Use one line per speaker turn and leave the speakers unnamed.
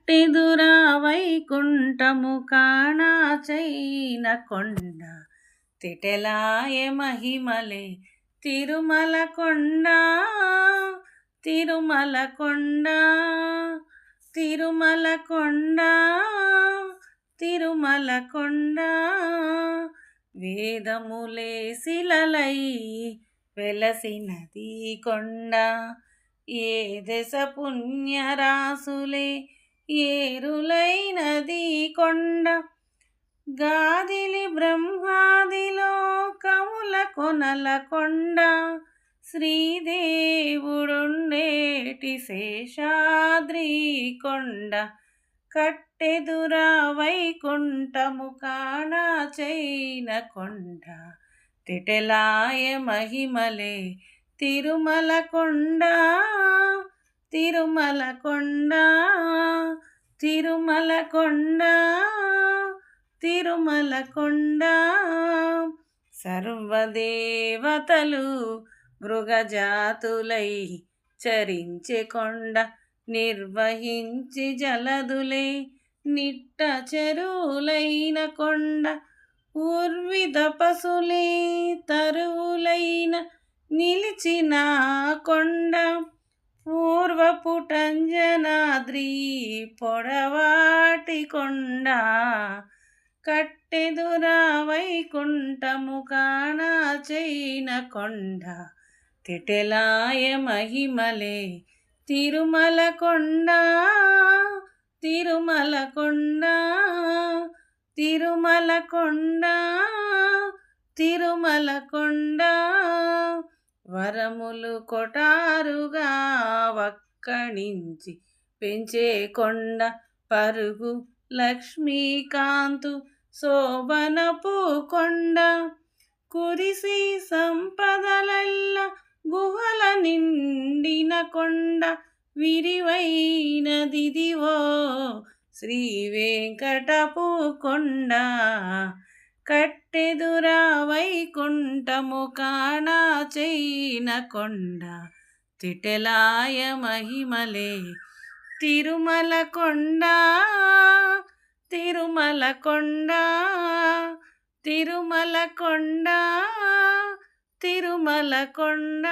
కట్టెదురా వైకుంఠము కాణాచైన కొండ తిటెలాయ మహిమలే తిరుమల కొండ తిరుమల కొండ తిరుమల కొండ తిరుమల కొండ వేదములే శిలలై వెలసినది కొండ ఏ దశ పుణ్యరాసులే ఏరులైనది కొండ గాదిలి బ్రహ్మాదిలోకముల కొనల కొండ శ్రీదేవుడుండేటి శేషాద్రి కొండ కట్టెదురా వైకుంఠము కాణాచైన కొండ తిటెలాయ మహిమలే తిరుమల కొండ తిరుమల కొండ తిరుమల కొండ తిరుమల కొండ సర్వదేవతలు మృగజాతులై చరించే కొండ నిర్వహించి జలదులే నిట్ట చెరువులైన కొండ ఊర్విద పశులే తరువులైన నిలిచిన కొండ పూర్వపుటంజనాద్రి పొడవాటి కొండ కట్టెదురా వైకుంఠము కాణాచైన కొండ తిటెలాయ మహిమలే తిరుమల కొండ తిరుమల కొండ తిరుమల కొండ తిరుమల కొండ వరములు కొటారుగా వక్కణించి పెంచే కొండ పరుగు లక్ష్మీకాంతు శోభనపు కొండ కురిసి సంపదలెల్ల గుహల నిండిన కొండ విరివైనదిదివో శ్రీ వెంకటపు కొండ కట్టెదురా వైకుంఠము కాణాచైన కొండ తిటెలాయ మహిమలే తిరుమల కొండ తిరుమల కొండ తిరుమల కొండ తిరుమల కొండ